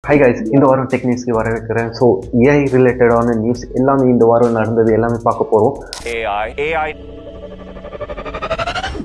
Hi guys, இந்த வாரம் tech நியூஸ்க்கு வரவேற்கிறேன். ஸோ ஏஐ ரிலேட்டடான நியூஸ் எல்லாமே இந்த வாரம் நடந்தது எல்லாமே பார்க்க போகிறோம். AI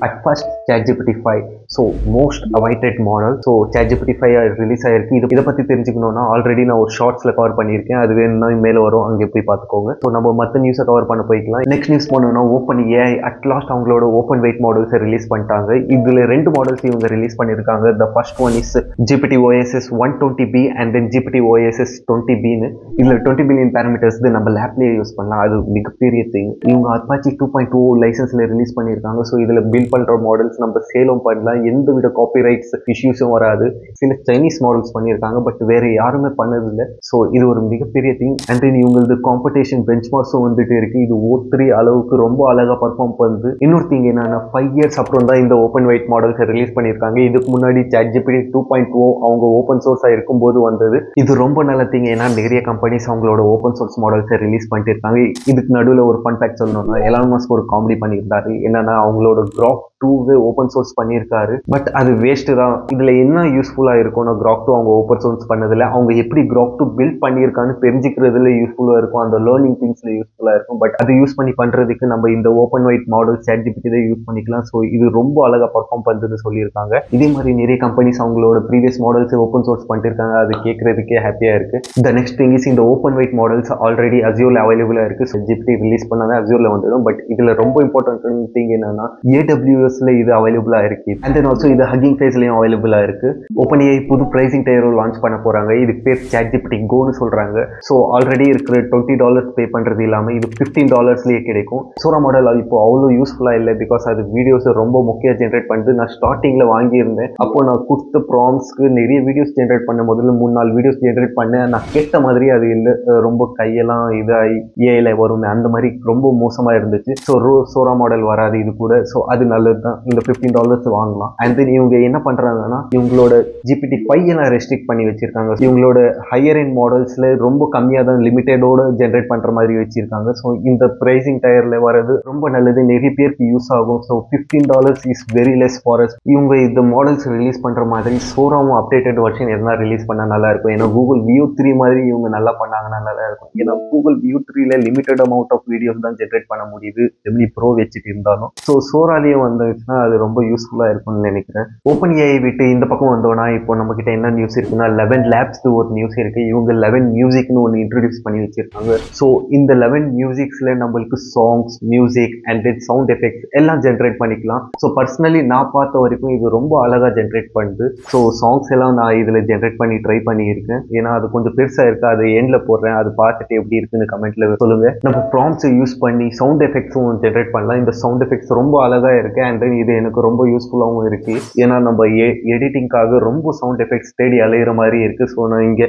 at first ChatGPT 5 so most awaited model. So ChatGPT 5 release ஆகிருக்கு. இதை பற்றி தெரிஞ்சுக்கணுன்னா ஆல்ரெடி நான் ஒரு ஷார்ட்ஸில் கவர் பண்ணியிருக்கேன். அது வேணும்னா மேலே வரும், அங்கே போய் பார்த்துக்கோங்க. ஸோ நம்ம மற்ற நியூஸை கவர் பண்ண போய்க்கலாம். நெக்ஸ்ட் நியூஸ் போனோம்னா ஓப்பன் ஏஐ அட் லாஸ்ட் அவங்களோட ஓப்பன் வெயிட் மாடல்ஸை ரிலீஸ் பண்ணிட்டாங்க. இதில் 2 மாடல்ஸ் இவங்க ரிலீஸ் பண்ணியிருக்காங்க. The first one is GPT OSS 120B and then GPT OSS 20Bன்னு. இதில் 20 பில்லியன் பேராமீட்டர்ஸ் நம்ம லேப்லேயே யூஸ் பண்ணலாம். அது மிகப்பெரிய திங். இவங்க Apache 2.2 லைசன்ஸில் ரிலீஸ் பண்ணியிருக்காங்க. ஸோ இதில் பில்ட் பண்ணுற மாடல்ஸ் நம்ம சேலும் பண்ணலாம். எந்த வித காப்பிரைட்ஸ் இஷ்யூஸும் வராது. சில சைனீஸ் மாடல்ஸ் பண்ணியிருக்காங்க, பட் வேறு யாருமே பண்ணதில்லை. ஸோ இது ஒரு மிகப்பெரிய திங். அண்ட் தென் இவங்களது காம்படிஷன் பெஞ்ச் மார்க்ஸும் வந்துட்டு இருக்கு. இது O3 அளவுக்கு ரொம்ப அழகாக பர்ஃபார்ம் பண்ணுது. இன்னொரு திங் என்னன்னா 5 இயர்ஸ் அப்புறம் தான் இந்த ஓப்பன் வெயிட் மாடல்ஸை ரிலீஸ் பண்ணியிருக்காங்க. இதுக்கு முன்னாடி ChatGPT 2.0 அவங்க ஓப்பன் சோர்ஸாக இருக்கும்போது வந்தது. இது ரொம்ப நல்ல திங். ஏன்னா நிறைய கம்பெனிஸ் அவங்களோட ஓப்பன் சோர்ஸ் மாடல்ஸை ரிலீஸ் பண்ணிட்டு இருக்காங்க. இதுக்கு நடுவில் ஒரு ஃபன் ஃபேக்ட் சொல்லணும்னா எலான் மஸ்க் ஒரு காமெடி பண்ணியிருந்தாரு. என்னன்னா அவங்களோட Grok 2 ஓப்பன் சோர்ஸ் பண்ணியிருக்காரு, பட் அது வேஸ்ட் தான். இதுல என்ன யூஸ்ஃபுல்லா இருக்கும்னா Grok 2 அவங்க ஓப்பன் சோர்ஸ் பண்ணதில்ல. அவங்க எப்படி Grok 2 பில்ட் பண்ணியிருக்கான்னு தெரிஞ்சுக்கிறதுல யூஸ்ஃபுல்லா இருக்கும். அந்த லேர்னிங் திங்ஸ்ல யூஸ்ஃபுல்லா இருக்கும். பட் அது யூஸ் பண்ணி பண்றதுக்கு நம்ம இந்த open weight model ChatGPT use பண்ணிக்கலாம். ஸோ இது ரொம்ப அழகா பர்ஃபார்ம் பண்ணுறது சொல்லியிருக்காங்க. இதே மாதிரி நிறைய கம்பெனிஸ் அவங்களோட ப்ரீவியஸ் மாடல்ஸ் ஓப்பன் சோர்ஸ் பண்ணிருக்காங்க. அது கேட்கறதுக்கே ஹாப்பியா இருக்கு. த நெக்ஸ்ட் திங் இஸ் இந்த ஓப்பன் வெயிட் மாடல்ஸ் ஆல்ரெடி Azureல அவைலபிளா இருக்கு. ஸோ GPT ரிலீஸ் பண்ணாதான் Azureல வந்துடும். பட் இதுல ரொம்ப இம்பார்ட்டன்ட் திங் என்னன்னா AWSல இது அவைலபிளா இருக்கு. அண்ட் தென் ஆல்சோ இது ஹக்கிங் ஃபேஸ்லயும் அவைலபிளா இருக்கு. OpenAI புது பிரைசிங் டயரும் லான்ச் பண்ண போறாங்க. இதுக்கு பேர் ChatGPT Goன்னு சொல்றாங்க. ஸோ ஆல்ரெடி இருக்கிற $20 பே பண்றது இல்லாம இது $15லயே கிடைக்கும். சோரா மாடல் இப்போ அவ்வளோ யூஸ்ஃபுல்லா இல்லை. பிகாஸ் அது வீடியோஸ் ரொம்ப முக்கியம் ஜென்ரேட் பண்ணுது. நான் ஸ்டார்டிங்ல வாங்கியிருந்தேன். அப்போ நான் கொடுத்த ப்ராம்ஸ்க்கு நிறைய வீடியோஸ் ஜென்ரேட் பண்ண முதல்ல 3-4 வீடியோஸ் ஜென்ரேட் பண்ணேன். நான் கேட்ட மாதிரி அது இல்லை. ரொம்ப கையெல்லாம் இதாகி ஏஐல வரும் அந்த மாதிரி ரொம்ப மோசமா இருந்துச்சு. ஸோ சோரா மாடல் வராது இது கூட. ஸோ அது நல்லது தான். இந்த $15 வாங்கலாம். அண்ட் தென் இவங்க என்ன பண்றாங்கன்னா இவங்களோட GPT 5 எல்லாம் ரெஸ்ட்ரிக்ட் பண்ணி வச்சிருக்காங்க. இவங்களோட ஹையர் எண்ட் மாடல்ஸ்ல ரொம்ப கம்மியா தான் லிமிட்டடோட ஜென்ரேட் பண்ற மாதிரி வச்சிருக்காங்க. ஸோ இந்த பிரைசிங் டயர்ல வரது ரொம்ப நல்லது. நிறைய பேருக்கு யூஸ் ஆகும். So $15 is very less for us. இவங்க இந்த மாடல்ஸ் ரிலீஸ் பண்ற மாதிரி சோராவும் அப்டேட்டட் வெர்ஷன் எதனா ரிலீஸ் பண்ணா நல்லா இருக்கும். ஏன்னா Google View 3 மாதிரி இவங்க நல்லா பண்ணாங்கன்னா நல்லா இருக்கும். ஏன்னா Google View 3ல லிமிட்டட் அமௌண்ட் ஆஃப் வீடியோஸ் தான் ஜென்ரேட் பண்ண முடியுது Gemini Pro வச்சுட்டு இருந்தாலும். ஸோ சோராலேயே வந்துச்சுன்னா அது ரொம்ப யூஸ்ஃபுல்லா இருக்கும்னு நினைக்கிறேன். OpenAI விட்டு இந்த பக்கம் வந்தோம்னா இப்போ நம்ம கிட்ட என்ன நியூஸ் இருக்குன்னா 11 Labs ஒரு நியூஸ் இருக்கு. இவங்க 11 மியூசிக்னு ஒன்று இன்ட்ரடியூஸ் பண்ணி வச்சிருக்காங்க. ஸோ இந்த 11 மியூசிக்ஸ்ல நம்மளுக்கு songs, music and then sound effects எல்லாம் ஜென்ரேட் பண்ணிக்கலாம். ஸோ பர்சனலி நான் பார்த்த வரைக்கும் இது ரொம்ப அழகா ஜென்ரேட் பண்ணுது. ஸோ சாங்ஸ் எல்லாம் நான் இதுல ஜென்ரேட் பண்ணி ட்ரை பண்ணியிருக்கேன். ஏன்னா அது கொஞ்சம் பெருசா இருக்கு. அது எண்ட்ல போடுறேன். அது பார்த்துட்டு எப்படி இருக்குன்னு கமெண்ட்ல சொல்லுங்க. நம்ம ப்ராம்ப்ட்ஸை யூஸ் பண்ணி சவுண்ட் எஃபெக்ட்ஸும் ஜென்ரேட் பண்ணலாம். இந்த சவுண்ட் எஃபெக்ட்ஸ் ரொம்ப அழகா இருக்கு. அண்ட் தென் இது எனக்கு ரொம்ப யூஸ்ஃபுல்லாகவும் இருக்கு. ஏன்னா நம்ம எடிட்டிங்காக ரொம்ப சவுண்ட் எஃபெக்ட்ஸ் தேடி அலையிற மாதிரி இருக்கு. ஸோ நான் இங்கே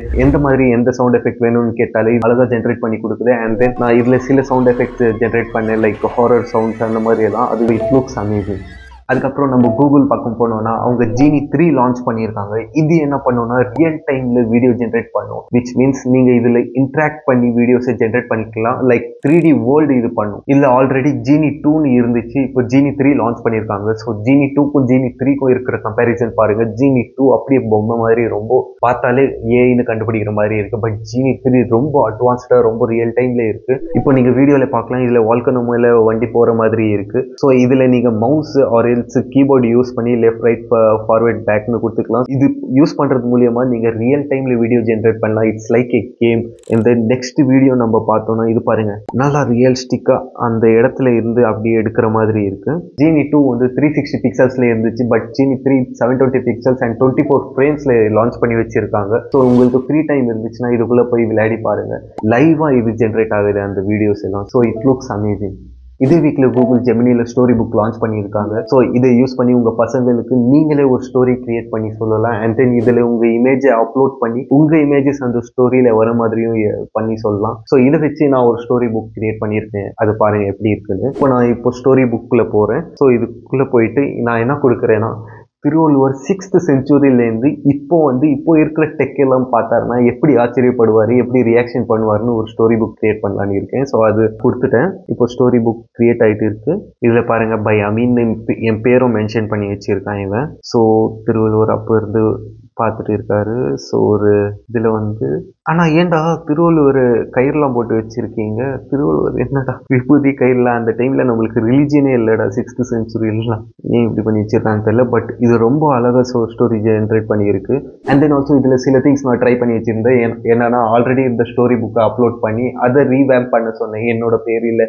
எந்த சவுண்ட் எஃபெக்ட் வேணும்னு கேட்டாலே அழகாக ஜென்ரேட் பண்ணி கொடுக்குது. அண்ட் தென் நான் இதில் சில சவுண்ட் எஃபெக்ட்ஸ் ஜென்ரேட் பண்ணேன், லைக் ஹாரர் சவுண்ட்ஸ் அந்த மாதிரி எல்லாம். அது இட் லுக்ஸ் அமேசிங். அதுக்கப்புறம் நம்ம கூகுள் பக்கம் போனோம்னா அவங்க Genie 3 லான்ச் பண்ணியிருக்காங்க. இது என்ன பண்ணோம்னா ரியல் டைம்ல வீடியோ ஜென்ரேட் பண்ணும். விச் மீன்ஸ் நீங்க இதுல இன்ட்ராக்ட் பண்ணி வீடியோஸை ஜென்ரேட் பண்ணிக்கலாம். லைக் 3D வேர்ல்டு இது பண்ணும். இதுல ஆல்ரெடி Genie 2ன்னு இருந்துச்சு. இப்போ Genie 3 லான்ச் பண்ணியிருக்காங்க. ஸோ Genie 2க்கும் Genie 3க்கும் இருக்கிற கம்பேரிசன் பாருங்க. Genie 2 அப்படியே பொம்மை மாதிரி ரொம்ப பார்த்தாலே ஏஐன்னு கண்டுபிடிக்கிற மாதிரி இருக்கு. பட் Genie 3 ரொம்ப அட்வான்ஸ்டா ரொம்ப ரியல் டைம்ல இருக்கு. இப்போ நீங்க வீடியோல பார்க்கலாம். இதுல வால்கனோ மேல வண்டி போற மாதிரி இருக்கு. ஸோ இதுல நீங்க மவுஸ் ஆர் கீபோர்டு யூஸ் பண்ணி லெஃப்ட் ரைட் ஃபார்வர்ட் பேக்னு கொடுத்துக்கலாம். இது யூஸ் பண்றது மூலியமா நீங்க ரியல் டைம்ல வீடியோ ஜென்ரேட் பண்ணலாம். It's like a game. இந்த நெக்ஸ்ட் வீடியோ நம்ம பார்த்தோம்னா இது பாருங்க, நல்லா ரியல்ஸ்டிக்கா அந்த இடத்துல இருந்து அப்படியே எடுக்கிற மாதிரி இருக்கு. Genie 2 வந்து 360 பிக்சல்ஸ்ல இருந்துச்சு. பட் Genie 3 720 பிக்சல்ஸ் அண்ட் 24 ஃப்ரேம்ஸ்ல லான்ச் பண்ணி வச்சிருக்காங்க. ஸோ உங்களுக்கு ஃப்ரீ டைம் இருந்துச்சுன்னா இதுக்குள்ள போய் விளையாடி பாருங்க. லைவா இது ஜென்ரேட் ஆகுது அந்த வீடியோஸ் எல்லாம். So it looks amazing. இதே வீக்ல கூகுள் ஜெமினில ஸ்டோரி புக் லான்ச் பண்ணியிருக்காங்க. ஸோ இதை யூஸ் பண்ணி உங்க பசங்களுக்கு நீங்களே ஒரு ஸ்டோரி கிரியேட் பண்ணி சொல்லலாம். அண்ட் தென் இதுல உங்க இமேஜை அப்லோட் பண்ணி உங்க இமேஜஸ் அந்த ஸ்டோரியில வர மாதிரியும் பண்ணி சொல்லலாம். ஸோ இதை வச்சு நான் ஒரு ஸ்டோரி புக் கிரியேட் பண்ணியிருக்கேன். அது பாருங்க எப்படி இருக்குன்னு. இப்போ ஸ்டோரி புக்குள்ள போறேன். ஸோ இதுக்குள்ள போயிட்டு நான் என்ன கொடுக்குறேன்னா திருவள்ளுவர் 6th செஞ்சுரியிலேருந்து இப்போ இருக்கிற டெக் எல்லாம் பார்த்தாருன்னா எப்படி ஆச்சரியப்படுவார், எப்படி ரியாக்ஷன் பண்ணுவார்னு ஒரு ஸ்டோரி புக் கிரியேட் பண்ணலான்னு இருக்கேன். ஸோ அது கொடுத்துட்டேன். இப்போ ஸ்டோரி புக் கிரியேட் ஆகிட்டு இருக்கு. இதில் பாருங்க பை அமீன் என் பேரும் மென்ஷன் பண்ணி வச்சிருக்கான் இவன். ஸோ திருவள்ளுவர் அப்போ இருந்து பார்த்துட்டு இருக்காரு. ஸோ ஒரு இதில் வந்து ஆனால் ஏன்டா திருவள்ளுவர் கயிறுலாம் போட்டு வச்சுருக்கீங்க, திருவள்ளுவர் என்னடா விபூதி கயிறுலாம், அந்த டைமில் நம்மளுக்கு ரிலீஜியனே இல்லைடா 6th சென்ச்சுரிலாம், ஏன் இப்படி பண்ணி வச்சிருக்காங்கன்னு தெரியல. பட் இது ரொம்ப அழகாக ஸ்டோரி ஜென்ரேட் பண்ணியிருக்கு. அண்ட் தென் ஆல்சோ இதில் சில திங்ஸ் நான் ட்ரை பண்ணி வச்சுருந்தேன். என்னன்னா ஆல்ரெடி இந்த ஸ்டோரி புக்கை அப்லோட் பண்ணி அதை ரீவேம்ப் பண்ண சொன்னேன், என்னோட பேரில்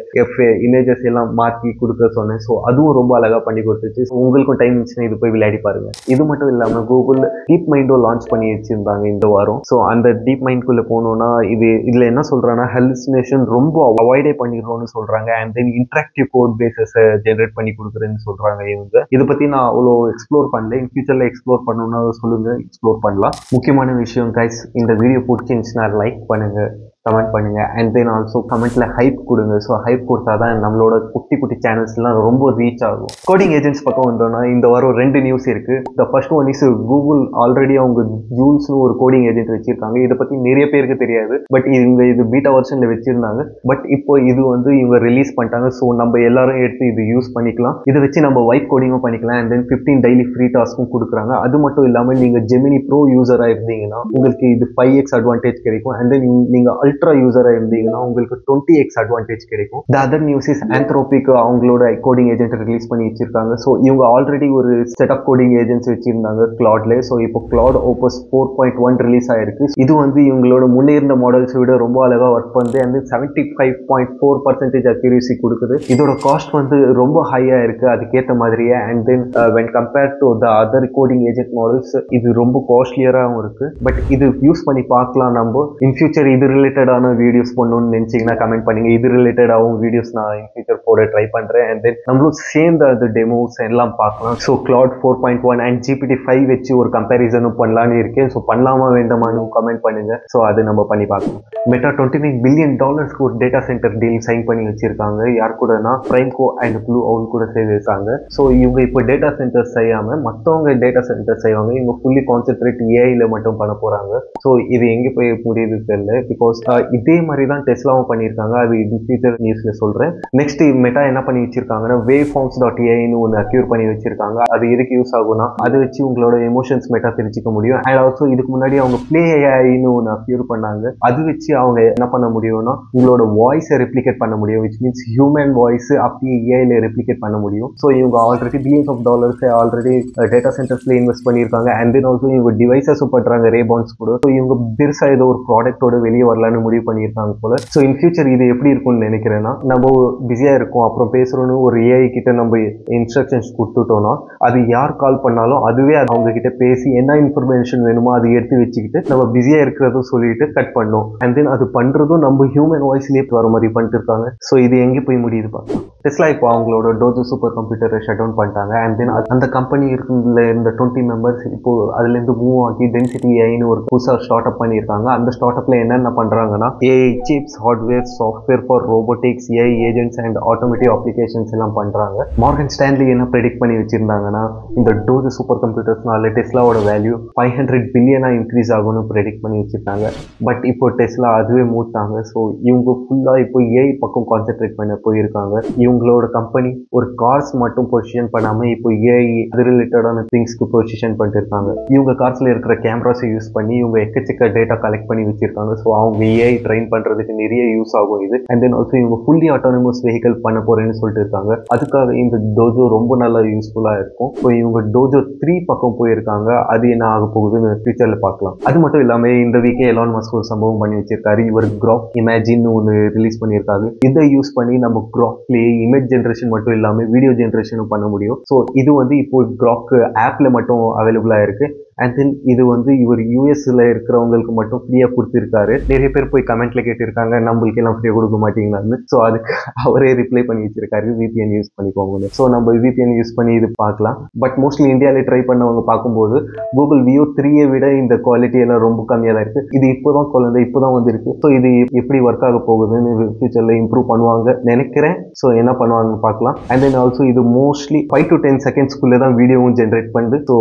இமேஜஸ் எல்லாம் மாற்றி கொடுக்க சொன்னேன். ஸோ அதுவும் ரொம்ப அழகாக பண்ணி கொடுத்துச்சு. ஸோ உங்களுக்கும் டைம் இருந்துச்சுன்னா இது போய் விளையாடி பாருங்க. இது மட்டும் இல்லாமல் கூகுள் டீப் மைண்டோ லான்ச் பண்ணி வச்சிருந்தாங்க இந்த வாரம். ஸோ அந்த டீப் மைண்ட் குள்ள போனோம்னா இதுல என்ன சொல்றாங்கன்னா ஹெலுசினேஷன் ரொம்ப அவாய்டே பண்ணிடுறோம்னு சொல்றாங்க. And then interactive code bases generate பண்ணி கொடுக்குறேன்னு சொல்றாங்க. இவங்க இதை பத்தி நான் அவ்வளோ எக்ஸ்ப்ளோர் பண்ணல. இன் ஃபியூச்சர்ல எக்ஸ்ப்ளோர் பண்ணணும்னா சொல்லுங்க, எக்ஸ்ப்ளோர் பண்ணலாம். முக்கியமான விஷயம் கைஸ், இந்த வீடியோ பிடிச்சிருந்துச்சுன்னா லைக் பண்ணுங்க, கமெண்ட் பண்ணுங்க. அண்ட் தென் ஆல்சோ கமெண்ட்ல ஹைப் கொடுங்க. ஸோ ஹைப் கொடுத்தா தான் நம்மளோட குட்டி குட்டி சேனல்ஸ்லாம் ரொம்ப ரீச் ஆகும். கோடிங் ஏஜென்ட்ஸ் பக்கம் வந்தோம்னா இந்த வாரம் 2 நியூஸ் இருக்கு. The first one is Google already அவங்க ஜூல்ஸ்னு ஒரு கோடிங் ஏஜென்ட் வச்சிருக்காங்க. இதை பத்தி நிறைய பேருக்கு தெரியாது. பட் இது பீட்டா வெர்ஷன்ல வச்சிருந்தாங்க. பட் இப்போ இது வந்து இவங்க ரிலீஸ் பண்ணிட்டாங்க. ஸோ நம்ம எல்லாரும் எடுத்து இது யூஸ் பண்ணிக்கலாம். இதை வச்சு நம்ம வைப் கோடிங்கும் பண்ணிக்கலாம். அண்ட் தென் 15 டெய்லி ஃப்ரீ டாஸ்க்கும் கொடுக்குறாங்க. அது மட்டும் இல்லாமல் நீங்க ஜெமினி ப்ரோ யூசரா இருந்தீங்கன்னா உங்களுக்கு இது 5x அட்வான்டேஜ் கிடைக்கும். அண்ட் தென் நீங்க அல்ட்ரா யூசரா இருந்தீங்கன்னா உங்களுக்கு 20x அட்வான்டேஜ் கிடைக்கும். The other news is Anthropic அவங்களோட கோடிங் ஏஜென்ட் ரிலீஸ் பண்ணி வச்சிருக்காங்க. ஸோ இவங்க ஆல்ரெடி ஒரு செட் ஆஃப் கோடிங் ஏஜென்ட்ஸ் வச்சிருந்தாங்க கிளாட்ல. ஸோ இப்போ கிளாட் ஓபஸ் 4.1 ரிலீஸ் ஆயிருக்கு. இது வந்து இவங்களோட முன்னேறின மாடல்ஸ் விட ரொம்ப அழகா ஒர்க் பண்ணுது. அண்ட் 75.4% அக்யூரசி கொடுக்குது. இதோட காஸ்ட் வந்து ரொம்ப ஹையா இருக்கு அதுக்கேற்ற மாதிரியே. And then when compared to the other coding agent models இது ரொம்ப காஸ்ட்லியராகவும் இருக்கு. பட் இது யூஸ் பண்ணி பார்க்கலாம். நம்ம இன் ஃபியூச்சர் இது ரிலேட்டடான வீடியோஸ் பண்ணணும்னு நினைச்சீங்கன்னா கமெண்ட் பண்ணுங்க. இது ரிலேட்டடாகவும் வீடியோஸ் நான் இன் ஃபியூச்சர் போட ட்ரை பண்றேன். அண்ட் தென் நம்மளும் சேர்ந்து அது டெமோஸ் எல்லாம் பார்க்கலாம். ஸோ கிளாட் 4.1 அண்ட் GPT-5 வச்சு ஒரு கம்பேரிசனும் பண்ணலான்னு இருக்கேன். ஸோ பண்ணலாமா வேண்டாமான்னு கமெண்ட் பண்ணுங்க. ஸோ அது நம்ம பண்ணி பார்க்கலாம். மெட்டா $29 பில்லியன் ஒரு டேட்டா சென்டர் டீல் சைன் பண்ணி வச்சிருக்காங்க. யார் கூடனா பிரைம்கோ அண்ட் ப்ளூ அவுல் கூட சேர்ந்துருக்காங்க. ஸோ இவங்க இப்போ டேட்டா சென்டர் செய்யாம மற்றவங்க டேட்டா சென்டர் செய்வாங்க. இவங்க ஃபுல்லி கான்சென்ட்ரேட் ஏஐல மட்டும் பண்ண போறாங்க. ஸோ இது எங்கே போய் முடியுது தெரியல. பிகாஸ் இதே மாதிரி தான் டெஸ்லாவும் பண்ணியிருக்காங்க. அது இந்த ஃபியூச்சர் நியூஸ்ல சொல்றேன். நெக்ஸ்ட் மெட்டா என்ன பண்ணி வச்சிருக்காங்கன்னா waveforms.ai-னு ஒன்று அக்யூர் பண்ணி வச்சிருக்காங்க. அது எதுக்கு யூஸ் ஆகும்னா அதை வச்சு உங்களோட எமோஷன்ஸ் மெட்டா தெரிஞ்சுக்க முடியும். அண்ட் ஆல்சோ இதுக்கு முன்னாடி அவங்க ப்ளே ஏஐன்னு ஒன்று அக்யூர் பண்ணாங்க. அது வச்சு அவங்க என்ன பண்ண முடியும்னா உங்களோட வாய்ஸை ரெப்ளிகேட் பண்ண முடியும். விச் மீன்ஸ் ஹியூமன் வாய்ஸ் அப்படியே ஏஐல ரெப்ளிகேட் பண்ண முடியும். ஸோ இவங்க already billions of dollars already data சென்டர்ஸ்ல இன்வெஸ்ட் பண்ணியிருக்காங்க. அண்ட் தென் ஆல்சோ இவங்க டிவைசஸும் பண்றாங்க, ரேபான்ஸ் கூட. ஸோ இவங்க பெருசா ஏதோ ஒரு ப்ராடக்டோட வெளியே வரலான்னு முடிவு பண்ணியிருக்காங்க போல. ஸோ இன் ஃபியூச்சர் இது எப்படி இருக்கும்னு நினைக்கிறேன்னா, நம்ம பிஸியா இருக்கும் அப்புறம் பேசுறோன்னு ஒரு ஏஐ கிட்ட நம்ம இன்ஸ்ட்ரக்ஷன்ஸ் கொடுத்துட்டோம்னா அது யார் கால் பண்ணாலும் அதுவே அவங்க கிட்ட பேசி என்ன இன்ஃபர்மேஷன் வேணுமோ அதை எடுத்து வச்சுக்கிட்டு நம்ம பிஸியா இருக்கிறதும் சொல்லிட்டு கட் பண்ணோம். அண்ட் தென் அது பண்றதும் நம்ம ஹியூமன் வாய்ஸ்லயே வர மாதிரி பண்ணிட்டு இருக்காங்க. ஸோ இது எங்கே போய் முடியுது பார்க்கலாம். டெஸ்லா இப்போ அவங்களோட டோஜோ சூப்பர் கம்ப்யூட்டரை ஷட் டவுன் பண்ணிட்டாங்க. அண்ட் தென் அந்த கம்பெனி இருக்குல இருந்த 20 மெம்பர்ஸ் இப்போ அதுல இருந்து மூவ் ஆகி டென்சிட்டி ஏஐன்னு ஒரு புதுசா ஸ்டார்ட் அப் பண்ணியிருக்காங்க. அந்த ஸ்டார்ட் அப்ல என்னென்ன பண்றாங்கன்னா AI chips, hardware, software for robotics, AI agents and automotive applications எல்லாம் பண்றாங்க. மார்கன் ஸ்டான்லி என்ன ப்ரெடிக்ட் பண்ணி வச்சிருந்தாங்கன்னா இந்த டோஜோ சூப்பர் கம்ப்யூட்டர்ஸ்னால டெஸ்லாவோட வேல்யூ 500 பில்லியனா இன்க்ரீஸ் ஆகும்னு ப்ரெடிக்ட் பண்ணி வச்சிருந்தாங்க. பட் இப்போ டெஸ்லா அதுவே மூட்டாங்க. ஸோ இவங்க ஃபுல்லா இப்போ ஏஐ பக்கம் கான்சென்ட்ரேட் பண்ண போயிருக்காங்க. இவங்களோட கம்பெனி ஒரு கார்ஸ் மட்டும் பொசிஷன் பண்ணாம இப்போ ஏஐ அது ரிலேட்டடான திங்ஸ்க்கு பொசிஷன் பண்ணிட்டு இருக்காங்க. இவங்க கார்ஸ்ல இருக்கிற கேமராஸை யூஸ் பண்ணி இவங்க எக்கச்சக்க டேட்டா கலெக்ட் பண்ணி வச்சிருக்காங்க. ஸோ அவங்க ஏஐ ட்ரெயின் பண்றதுக்கு நிறைய யூஸ் ஆகும் இது. அண்ட் தென் ஆல்சோ இவங்க ஃபுல்லி ஆட்டோனமஸ் வெஹிக்கல் பண்ண போறேன்னு சொல்லிட்டு இருக்காங்க. அதுக்காக இந்த டோஜோ ரொம்ப நல்லா யூஸ்ஃபுல்லா இருக்கும். ஸோ இவங்க டோஜோ 3 பக்கம் போயிருக்காங்க. அது என்ன ஆக போகுதுன்னு ஃபியூச்சர்ல பார்க்கலாம். அது மட்டும் இல்லாம இந்த வீக்கே எலான் மஸ்க் ஒரு சம்பவம் பண்ணி வச்சிருக்காரு. இவர் கிராக் இமேஜின் ஒன்று ரிலீஸ் பண்ணியிருக்காரு. இதை யூஸ் பண்ணி நம்ம கிராக்லேயே இமேஜ் ஜென்ரேஷன் மட்டும் இல்லாம வீடியோ ஜென்ரேஷனும் பண்ண முடியும். ஸோ இது வந்து இப்போ கிராக் ஆப்ல மட்டும் அவைலபிளா இருக்கு. அண்ட் தென் இது வந்து இவர் யூஎஸ்ல இருக்கிறவங்களுக்கு மட்டும் ஃப்ரீயா கொடுத்துருக்காரு. நிறைய பேர் போய் கமெண்ட்ல கேட்டிருக்காங்க நம்மளுக்கு எல்லாம் ஃப்ரீயா கொடுக்க மாட்டீங்களான்னு. ஸோ அதுக்கு அவரே ரிப்ளை பண்ணி வச்சிருக்காரு, VPN யூஸ் பண்ணிக்கோங்க. ஸோ நம்ம VPN யூஸ் பண்ணி இது பார்க்கலாம். பட் மோஸ்ட்லி இந்தியாவிலே ட்ரை பண்ணவங்க பார்க்கும்போது கூகுள் Veo 3 விட இந்த குவாலிட்டி எல்லாம் ரொம்ப கம்மியாக தான் இருக்கு. இது இப்போதான் வந்திருக்கு. ஸோ இது எப்படி ஒர்க் ஆக போகுதுன்னு ஃபியூச்சர்ல இம்ப்ரூவ் பண்ணுவாங்க நினைக்கிறேன். ஸோ என்ன பண்ணுவாங்கன்னு பார்க்கலாம். அண்ட் தென் ஆல்சோ இது மோஸ்ட்லி 5 to 10 செகண்ட்ஸ்க்குள்ளே தான் வீடியோவும் ஜென்ரேட் பண்ணுது. ஸோ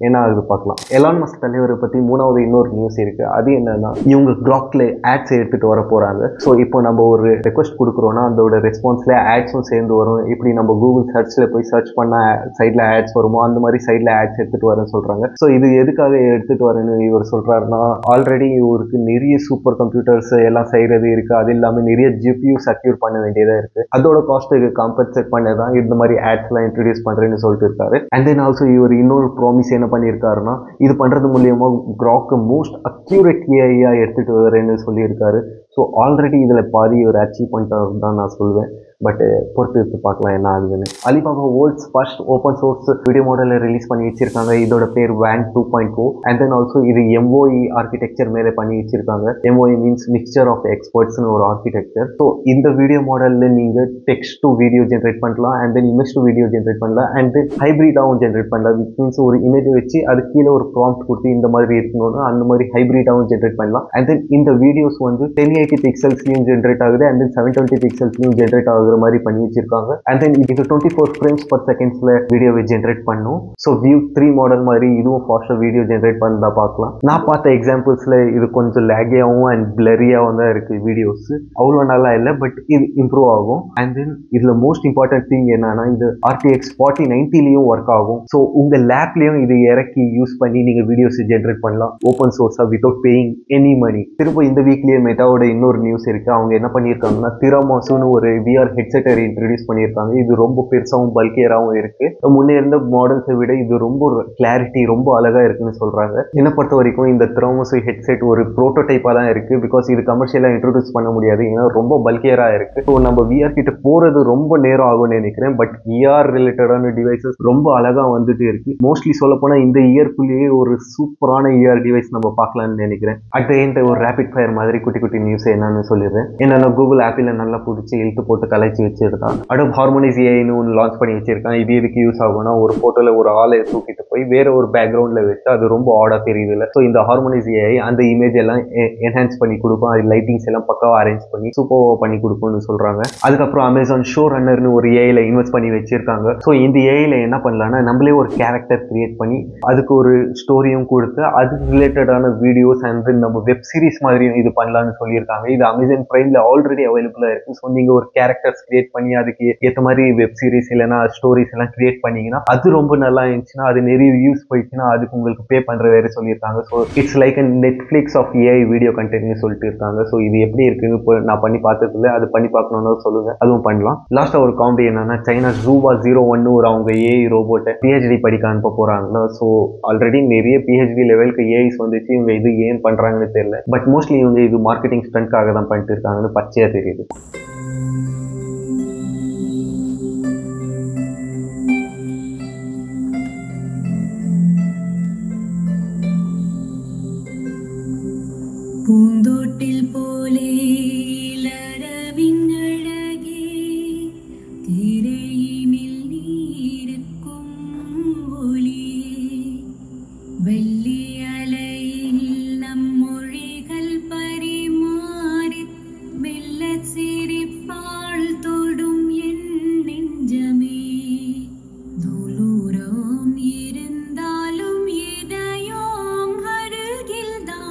என்ன ஆகுது பார்க்கலாம். எலான் மஸ்க் தலைவரை பற்றி மூணாவது இன்னொரு நியூஸ் இருக்கு. அது என்னன்னா, இவங்க கிராக்ல ஆட்ஸ் எடுத்துட்டு வர போறாங்க. ஸோ இப்போ நம்ம ஒரு ரெக்வஸ்ட் கொடுக்குறோம்னா அதோட ரெஸ்பான்ஸ்ல ஆட்ஸும் சேர்ந்து வரும். இப்படி நம்ம கூகுள் சர்ச்ல போய் சர்ச் பண்ண சைட்ல ஆட்ஸ் வருமோ அந்த மாதிரி சைட்ல ஆட்ஸ் எடுத்துட்டு வரேன்னு சொல்றாங்க. ஸோ இது எதுக்காக எடுத்துட்டு வரேன்னு இவர் சொல்றாருன்னா, ஆல்ரெடி இவருக்கு நிறைய சூப்பர் கம்ப்யூட்டர்ஸ் எல்லாம் செய்யறது இருக்கு. அது இல்லாம நிறைய ஜிபியூ செக்யூர் பண்ண வேண்டியதா இருக்கு. அதோட காஸ்ட்டுக்கு காம்பன்சேட் பண்ணதான் இந்த மாதிரி ஆட்ஸ் எல்லாம் இன்ட்ரடியூஸ் பண்றேன்னு சொல்லிட்டு இருக்காரு. அண்ட் தென் ஆல்சோ இவர் இன்னொரு ப்ராமிஸ் என்ன பண்ணியிருக்காருன்னா, இது பண்றது மூலியமா கிராக் மோஸ்ட் அக்யூரேட் ஏஐயா எடுத்துட்டு வரேன்னு சொல்லியிருக்காரு. ஸோ ஆல்ரெடி இதுல பாதி இவர் அச்சீவ் பண்ணிட்டாரு தான் நான் சொல்வேன். பட் பொறுத்து எடுத்து பார்க்கலாம் என்ன ஆகுதுன்னு. Alibaba world's first open source video மாடலை ரிலீஸ் பண்ணி வச்சிருக்காங்க. இதோட பேர் WAN 2.0. அண்ட் தென் ஆல்சோ இது MOE ஆர்கிடெக்சர் மேலே பண்ணி வச்சிருக்காங்க. MOE மீன்ஸ் மிக்சர் ஆஃப் எக்ஸ்பர்ட்ஸ்னு ஒரு ஆர்கிடெக்சர். ஸோ இந்த வீடியோ மாடலில் நீங்கள் டெக்ஸ்ட் டு வீடியோ ஜென்ரேட் பண்ணலாம், and then image to video generate பண்ணலாம், அண்ட் தென் ஹைப்ரிடாகவும் ஜென்ரேட் பண்ணலாம். விச் மீன்ஸ் ஒரு இமேஜை வச்சு அது கீழே ஒரு ப்ராம்ப்ட் கொடுத்து இந்த மாதிரி இருக்கணும்னு அந்த மாதிரி ஹைப்ரிடாகவும் ஜென்ரேட் பண்ணலாம். அண்ட் தென் இந்த வீடியோஸ் வந்து 1080 பிக்சல்ஸ்லையும் ஜென்ரேட் ஆகுது, அண்ட் தென் 720 பிக்சல்ஸ்லையும் ஜென்ரேட் ஆகுது மாதிரி பண்ணி வச்சிருக்காங்க. அண்ட் தென் இது 24 frames per secondsல வீடியோவை ஜென்ரேட் பண்ணும். ஸோ வியூ 3 மாடல் மாதிரி இதுவும் ஃபாஸ்டா வீடியோ ஜென்ரேட் பண்ணா பார்க்கலாம். நான் பார்த்த எக்ஸாம்பிள்ஸ்ல இது கொஞ்சம் லேகியாகவும் அண்ட் பிளரியாகவும் தான் இருக்கு. வீடியோஸ் அவ்வளோ நல்லா இல்லை, பட் இது இம்ப்ரூவ் ஆகும். அண்ட் தென் இதுல மோஸ்ட் இம்பார்ட்டன்ட் திங் என்னன்னா, இது RTX 4090லையும் ஒர்க் ஆகும். ஸோ உங்க லேப்லயும் இது இறக்கி யூஸ் பண்ணி நீங்க வீடியோஸ் ஜென்ரேட் பண்ணலாம் ஓப்பன் சோர்ஸா வித்வுட் பேயிங் எனி மணி. திரும்ப இந்த வீக்லயே மெட்டாவோட இன்னொரு நியூஸ் இருக்கு. அவங்க என்ன பண்ணியிருக்காங்கன்னா, திராமாசுன்னு ஒரு VR ஹெட்செட்டை இன்ட்ரடியூஸ் பண்ணியிருக்காங்க. இது ரொம்ப பெருசாகவும் பல்கியராகவும் இருக்கு. முன்னே இருந்த மாடல்ஸை விட இது ரொம்ப கிளாரிட்டி ரொம்ப அழகா இருக்குன்னு சொல்றாங்க. என்ன பொறுத்த வரைக்கும் இந்த திராமாசு ஹெட்செட் ஒரு ப்ரோட்டோடைப்பா தான் இருக்கு. பிகாஸ் இது கமர்ஷியலா இன்ட்ரோடியூஸ் பண்ண முடியாது, ஏன்னா ரொம்ப பல்கியரா இருக்கு. ஸோ நம்ம VR கிட்ட போறது ரொம்ப நேரம் ஆகும்னு நினைக்கிறேன். பட் VR ரிலேட்டடான டிவைசஸ் ரொம்ப அழகா வந்துட்டு இருக்கு. மோஸ்ட்லி சொல்ல போனா இந்த இயர்க்குள்ளேயே ஒரு சூப்பரான VR டிவைஸ் நம்ம பார்க்கலாம்னு நினைக்கிறேன். அட் த எண்ட் ஒரு ரேபிட் ஃபயர் மாதிரி குட்டி குட்டி நியூஸ் என்னன்னு சொல்லிடுறேன். என்னன்னா, கூகுள் ஆப்பிள் நல்லா பிடிச்சி இழுத்து போட்டு கலைச்சி வச்சிருக்கான். Adobe Harmonize AI ஒன்று லான்ச் பண்ணி வச்சிருக்கான். இது எதுக்கு யூஸ் ஆகும்னா, ஒரு போட்டோல ஒரு ஆளை தூக்கிட்டு போய் வேற ஒரு பேக்ரவுண்ட்ல வச்சு அது ரொம்ப ஆடா தெரியுது இல்லை. ஸோ இந்த Harmonize AI அந்த இமேஜ் எல்லாம் என்ஹான்ஸ் பண்ணி கொடுக்கும். அது லைட்டிங்ஸ் எல்லாம் பக்காவா அரேஞ்ச் பண்ணி சூப்பர்வா பண்ணி கொடுக்கும்னு சொல்றாங்க. அதுக்கப்புறம் Amazon ஷோ ரன்னர்னு ஒரு ஏஐல இன்வெஸ்ட் பண்ணி வச்சிருக்காங்க. ஸோ இந்த ஏஐல என்ன பண்ணலாம்னா, நம்மளே ஒரு கேரக்டர் கிரியேட் பண்ணி அதுக்கு ஒரு ஸ்டோரியும் கொடுத்து அது ரிலேட்டடான வீடியோஸ் அண்ட் நம்ம வெப் சீரிஸ் மாதிரியும் இது பண்ணலாம்னு சொல்லியிருக்காங்க. இது Amazon Primeல ஆல்ரெடி அவைலபிளா இருக்கு. ஸோ நீங்க ஒரு கேரக்டர்ஸ் கிரியேட் பண்ணி அதுக்கு ஏற்ற மாதிரி வெப் சீரிஸ் இல்லைன்னா ஸ்டோரிஸ் எல்லாம் கிரியேட் பண்ணீங்கன்னா அது ரொம்ப நல்லா இருந்துச்சுன்னா, அது நிறைய வியூஸ் போயிடுச்சுன்னா அதுக்கு உங்களுக்கு பே பண்ற வேற சொல்லியிருக்காங்க. So it's like Netflix of AI video கண்டென்ட்னு சொல்லிட்டு இருக்காங்க. ஸோ இது எப்படி இருக்குன்னு இப்போ நான் பண்ணி பார்த்ததில்ல, அது பண்ணி பார்க்கணும்னு சொல்லுங்க, அதுவும் பண்ணலாம். லாஸ்டா ஒரு காமெடி என்னன்னா, சைனா ஜூவா 01 ஒரு அவங்க ஏஐ ரோபோட்டை PhD படிக்க அனுப்ப போறாங்க. ஸோ ஆல்ரெடி நிறைய PhD லெவலுக்கு ஏஐஸ் வந்துச்சு. இவங்க இது ஏன் பண்றாங்கன்னு தெரியல. பட் மோஸ்ட்லி இவங்க இது மார்க்கெட்டிங் ஸ்டண்ட்காக தான் பண்ணிட்டு இருக்காங்கன்னு பச்சையா தெரியுது. பூந்தோட்டில் போலே இளரவின் அழகே திரையினில் நீருக்கும் ஒளியே வெள்ளி அலையில் நம் மொழிகள் பரிமாறி மெல்ல சிரிப்பால் தொடும் என் நெஞ்சமே தூரம் இருந்தாலும் இதயம் அருகில்தான்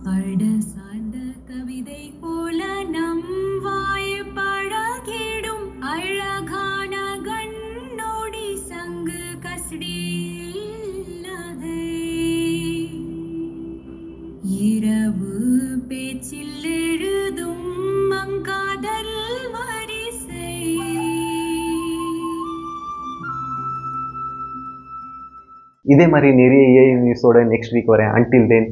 பட சார்ந்த கவிதை போல நம் வாய் பழகிடும் அழகான கண்ணோடி சங்கு கஸ்டி இரவு பேச்சில் எழுதும் மங்காதல் வரிசை. இதே மாதிரி நிறைய ஏஐ நியூஸோட நெக்ஸ்ட் வீக் வரேன். Until then